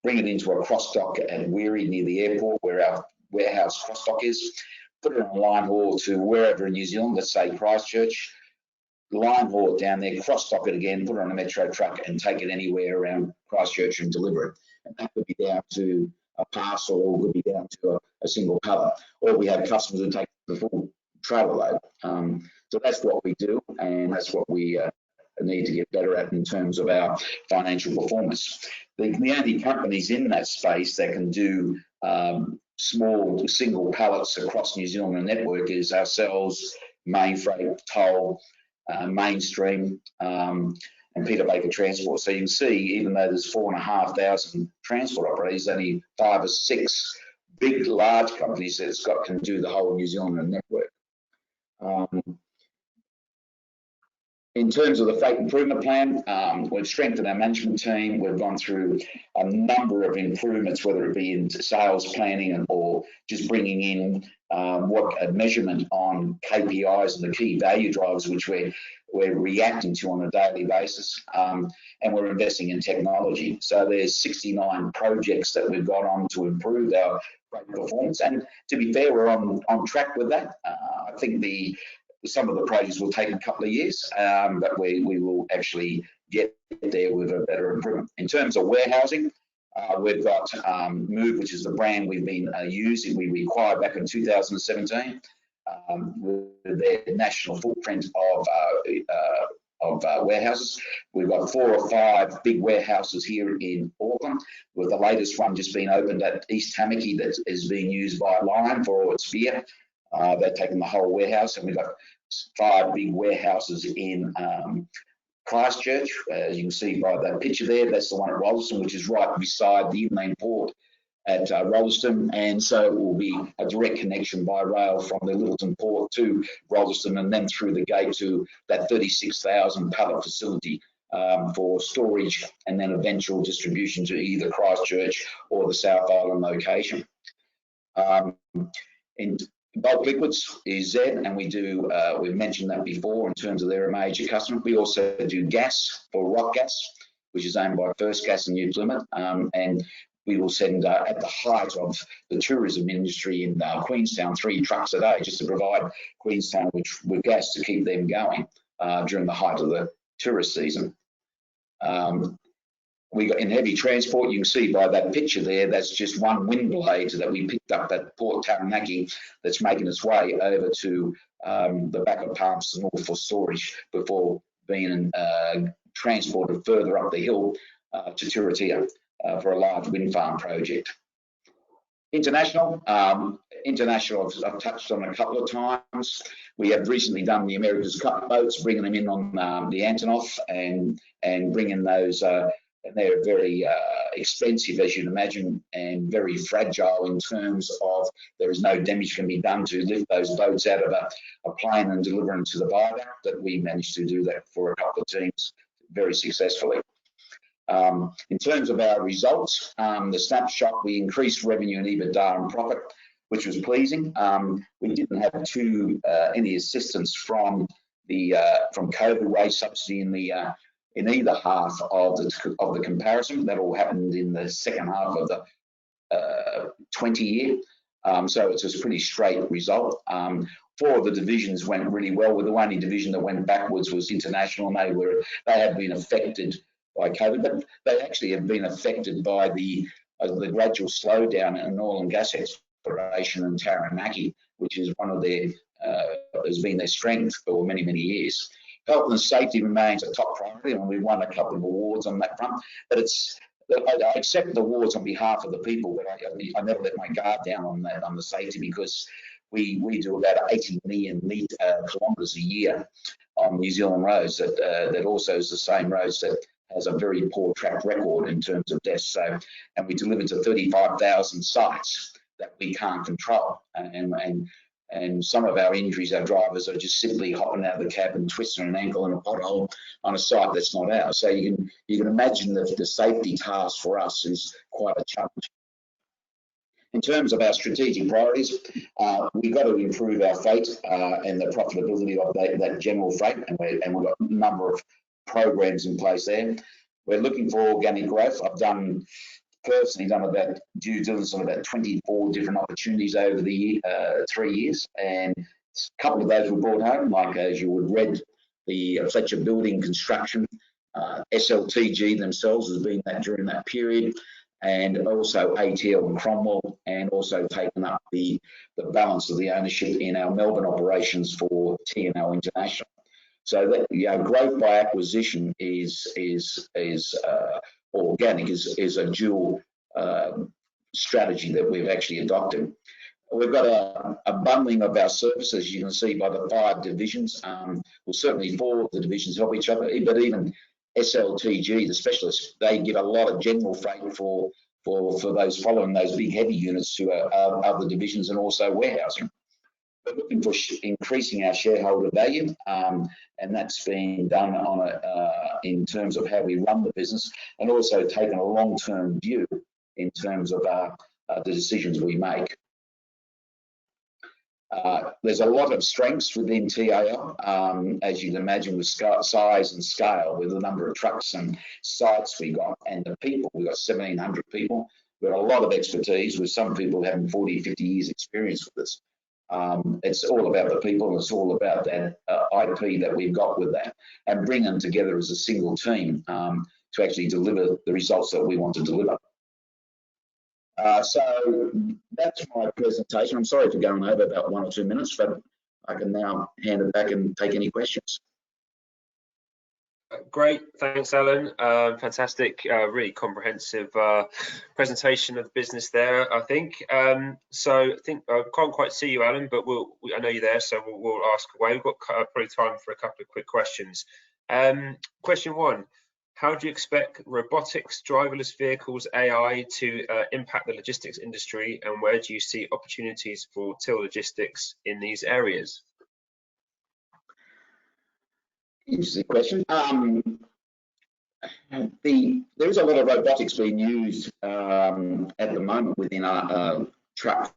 bring it into a cross dock at Wiri near the airport where our warehouse cross dock is, put it on line haul to wherever in New Zealand, let's say Christchurch, line haul it down there, cross dock it again, put it on a metro truck and take it anywhere around Christchurch and deliver it. And that could be down to a parcel, or could be down to a single pallet, or we have customers who take the full trailer load. So that's what we do, and that's what we need to get better at in terms of our financial performance. The only companies in that space that can do small single pallets across New Zealand and network is ourselves, Mainfreight, Toll, Mainstream, and Peter Baker Transport. So you can see, even though there's 4,500 transport operators, only 5 or 6 big, large companies that can do the whole New Zealand and network. In terms of the freight improvement plan, we've strengthened our management team. We've gone through a number of improvements, whether it be in sales planning or just bringing in a measurement on KPIs and the key value drivers, which we're reacting to on a daily basis, and we're investing in technology. So there's 69 projects that we've got on to improve our freight performance, and to be fair, we're on track with that. I think some of the projects will take a couple of years, but we will actually get there with a better improvement. In terms of warehousing, we've got Move, which is the brand we've been using. We acquired back in 2017 with their national footprint of warehouses. We've got 4 or 5 big warehouses here in Auckland, with the latest one just being opened at East Tamaki that is being used by Lion for all its beer. They're taking the whole warehouse, and we've got 5 big warehouses in Christchurch. As you can see by that picture there, that's the one at Rolleston, which is right beside the main port at Rolleston, and so it will be a direct connection by rail from the Littleton port to Rolleston, and then through the gate to that 36,000 pallet facility for storage, and then eventual distribution to either Christchurch or the South Island location. In bulk liquids is Z, and we've mentioned that before in terms of they're a major customer. We also do gas for Rock Gas, which is owned by First Gas and New Plymouth, and we will send at the height of the tourism industry in Queenstown 3 trucks a day just to provide Queenstown with gas to keep them going during the height of the tourist season. We got in heavy transport, you can see by that picture there, that's just one wind blade that we picked up at Port Taranaki that's making its way over to the back of Palmerston North for storage before being transported further up the hill to Turitea for a large wind farm project. International, I've touched on a couple of times. We have recently done the America's Cup boats, bringing them in on the Antonov and bringing those. And they're very expensive, as you'd imagine, and very fragile in terms of there is no damage can be done to lift those boats out of a plane and deliver them to the buyer. But we managed to do that for a couple of teams very successfully. In terms of our results, the snapshot, we increased revenue and EBITDA and profit, which was pleasing. We didn't have any assistance from COVID wage subsidy in either half of the comparison. That all happened in the second half of the 20 year. So it's a pretty straight result. 4 of the divisions went really well. With the only division that went backwards was international, and they have been affected by COVID, but they actually have been affected by the gradual slowdown in oil and gas exploration in Taranaki, which is one of has been their strength for many years. Health and safety remains a top priority, and we won a couple of awards on that front. But I accept the awards on behalf of the people, but I never let my guard down on that, on the safety, because we do about 80 million kilometres a year on New Zealand roads. That also is the same roads that has a very poor track record in terms of deaths. So, and we deliver to 35,000 sites that we can't control, and some of our injuries, our drivers are just simply hopping out of the cab and twisting an ankle in a pothole on a site that's not ours. So you can imagine that the safety task for us is quite a challenge. In terms of our strategic priorities, we've got to improve our freight and the profitability of that general freight, and we've got a number of programs in place there. We're looking for organic growth. I've personally done about due diligence on about 24 different opportunities over the 3 years, and a couple of those were brought home, like as you would read, the Fletcher Building Construction, SLTG themselves has been that during that period, and also ATL and Cromwell, and also taken up the balance of the ownership in our Melbourne operations for T&L International. So that growth by acquisition is organic, is a dual strategy that we've actually adopted. We've got a bundling of our services, you can see by the 5 divisions. Well, certainly 4 of the divisions help each other, but even SLTG, the specialists, they give a lot of general freight for those following those big heavy units to other divisions, and also warehousing. We're looking for increasing our shareholder value, and that's been done on in terms of how we run the business, and also taking a long-term view in terms of the decisions we make. There's a lot of strengths within TAL, as you can imagine, with size and scale, with the number of trucks and sites we got, and the people. We've got 1,700 people. We've got a lot of expertise, with some people having 40, 50 years experience with us. It's all about the people, and it's all about that IP that we've got with that, and bring them together as a single team to actually deliver the results that we want to deliver. So that's my presentation. I'm sorry for going over about 1 or 2 minutes, but I can now hand it back and take any questions. Great, thanks, Alan. Fantastic, really comprehensive presentation of the business there, I think. So I think I can't quite see you, Alan, but I know you're there, so we'll ask away. We've got probably time for a couple of quick questions. Question 1. How do you expect robotics, driverless vehicles, AI to impact the logistics industry, and where do you see opportunities for till logistics in these areas? Interesting question. There's a lot of robotics being used at the moment within our trucks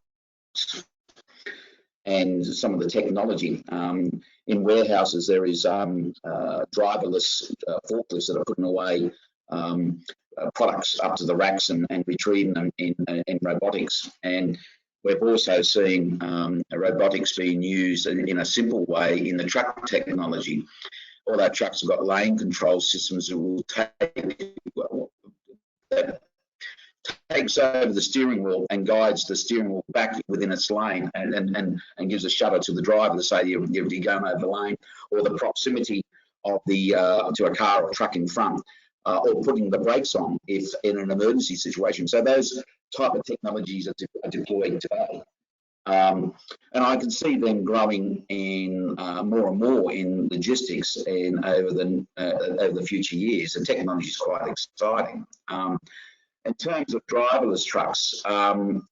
and some of the technology. In warehouses, there is driverless forklifts that are putting away products up to the racks and retrieving them in robotics. And we've also seen robotics being used in a simple way in the truck technology. All our trucks have got lane control systems that will takes over the steering wheel and guides the steering wheel back within its lane, and gives a shutter to the driver to say you're going over the lane, or the proximity of the to a car or truck in front, or putting the brakes on if in an emergency situation. So those type of technologies are deployed today. And I can see them growing in more and more in logistics and over the future years. The technology is quite exciting. In terms of driverless trucks, the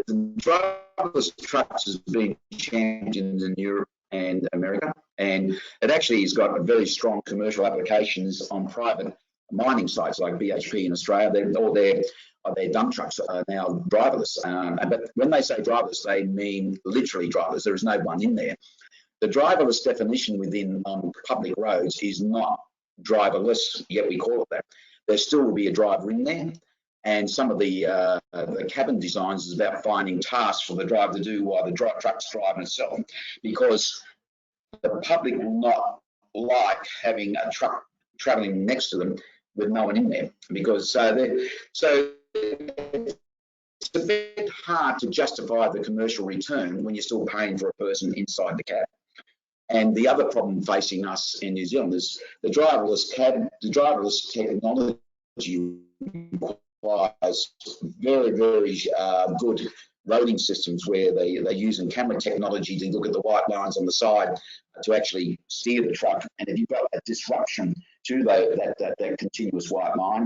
driverless trucks has been championed in Europe and America, and it actually has got very strong commercial applications on private mining sites like BHP in Australia. All their dump trucks are now driverless. But when they say driverless, they mean literally driverless. There is no one in there. The driverless definition within public roads is not driverless, yet we call it that. There still will be a driver in there, and some of the cabin designs is about finding tasks for the driver to do while the truck's driving itself, because the public will not like having a truck travelling next to them with no one in there, because it's a bit hard to justify the commercial return when you're still paying for a person inside the cab. And the other problem facing us in New Zealand is the driverless technology requires very, very good roading systems where they're using camera technology to look at the white lines on the side to actually steer the truck. And if you've got a disruption to that continuous white line,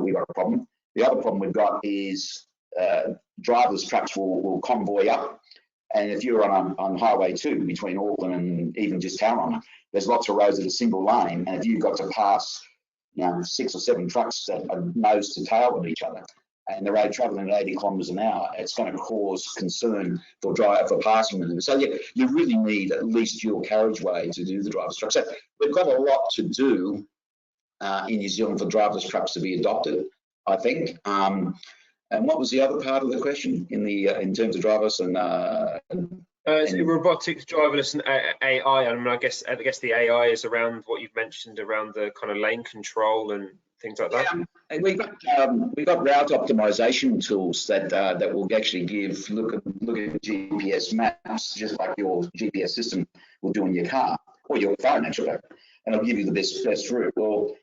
we've got a problem. The other problem we've got is driverless trucks will convoy up. And if you're on Highway 2 between Auckland and even just Tauranga, there's lots of roads that are single lane. And if you've got to pass 6 or 7 trucks that are nose to tail with each other, and the road travelling at 80 kilometres an hour, it's going to cause concern for passing them. So you really need at least dual carriageway to do the driverless truck. So we've got a lot to do in New Zealand for driverless trucks to be adopted, I think. And what was the other part of the question in terms of driverless and robotics, driverless, and AI? I mean, I guess the AI is around what you've mentioned around the kind of lane control and things like that. Yeah, we've got route optimization tools that will actually look at GPS maps, just like your GPS system will do in your car or your phone, actually, and it'll give you the best route. Well,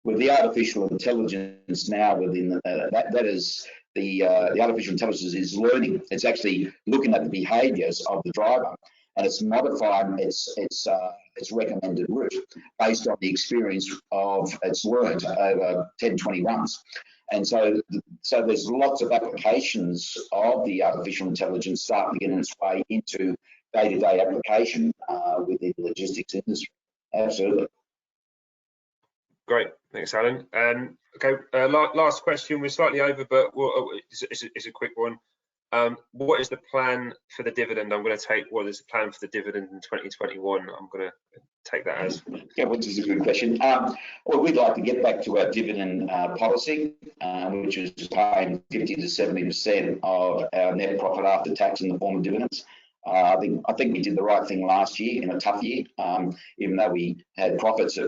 with the artificial intelligence now within that is the artificial intelligence is learning. It's actually looking at the behaviours of the driver, and it's modifying its recommended route based on the experience of it's learned over 10, 20 runs. And so there's lots of applications of the artificial intelligence starting to get its way into day-to-day application within the logistics industry. Absolutely. Great, thanks, Alan. Okay, last question. We're slightly over, but it's a quick one. What is the plan for the dividend? What is the plan for the dividend in 2021? I'm going to take that as. Yeah, which is a good question. Well, we'd like to get back to our dividend policy, which is paying 50 to 70% of our net profit after tax in the form of dividends. I think we did the right thing last year in a tough year. Even though we had profits,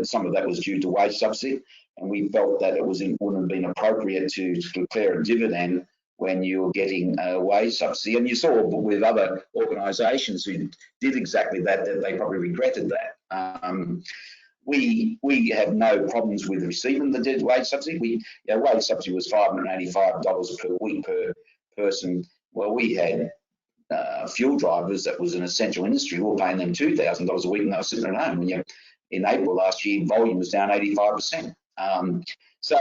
some of that was due to wage subsidy, and we felt that it wouldn't have been appropriate to declare a dividend when you're getting a wage subsidy. And you saw with other organisations who did exactly that they probably regretted that. We have no problems with receiving the wage subsidy. Wage subsidy was $585 per week per person. Well, we had fuel drivers that was an essential industry. We were paying them $2,000 a week, and they were sitting at home. And in April last year, volume was down 85%. So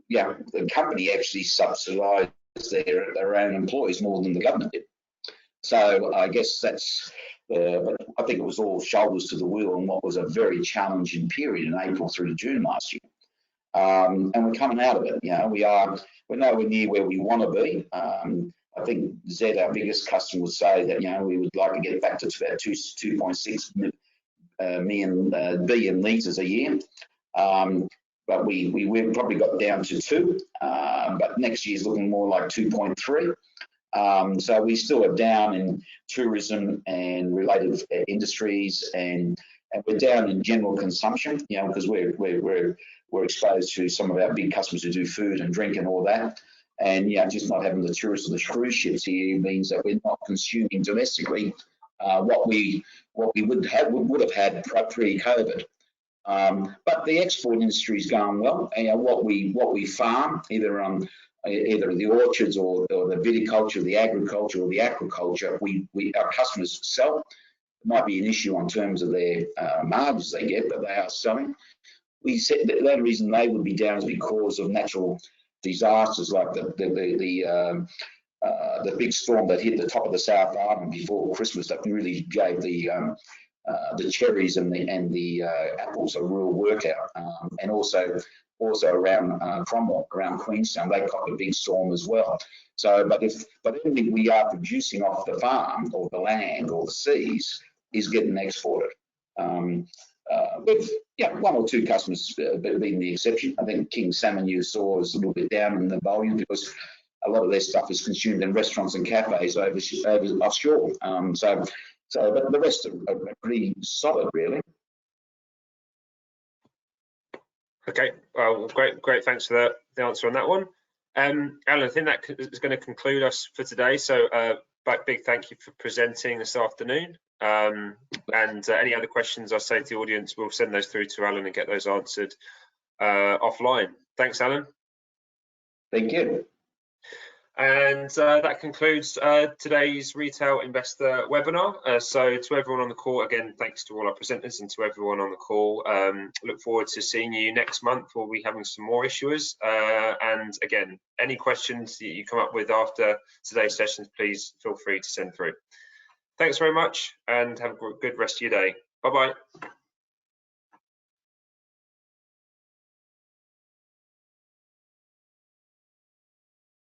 yeah, the company actually subsidised their own employees more than the government did. So I guess that's. But I think it was all shoulders to the wheel on what was a very challenging period in April through to June last year. And we're coming out of it. We're nowhere near where we want to be. I think Zed, our biggest customer, would say that we would like to get back to about 2.6 billion litres a year. But we've probably got down to 2. But next year's looking more like 2.3. So we still are down in tourism and related industries, and we're down in general consumption. Because we're exposed to some of our big customers who do food and drink and all that. And just not having the tourists or the cruise ships here means that we're not consuming domestically what we would have had pre-COVID. But the export industry is going well. And what we farm, either the orchards or the viticulture, the agriculture or the aquaculture, our customers sell. It might be an issue on terms of their margins they get, but they are selling. We said that the only reason they would be down is because of natural disasters like the big storm that hit the top of the South Island before Christmas that really gave the cherries and the apples a real workout, and also around Cromwell, around Queenstown, they caught a big storm as well. So, but anything we are producing off the farm or the land or the seas is getting exported. With 1 or 2 customers being the exception. I think King Salmon you saw is a little bit down in the volume because a lot of their stuff is consumed in restaurants and cafes offshore. But the rest are pretty solid, really. Okay, well, great. Thanks for the answer on that one. Alan, I think that is going to conclude us for today. So, big thank you for presenting this afternoon. And any other questions, I say to the audience, we'll send those through to Alan and get those answered. offline. Thanks, Alan. Thank you. And that concludes today's Retail Investor webinar. So to everyone on the call, again, thanks to all our presenters and to everyone on the call. Look forward to seeing you next month. We'll be having some more issuers. And again, any questions that you come up with after today's sessions, please feel free to send through. Thanks very much and have a good rest of your day. Bye-bye.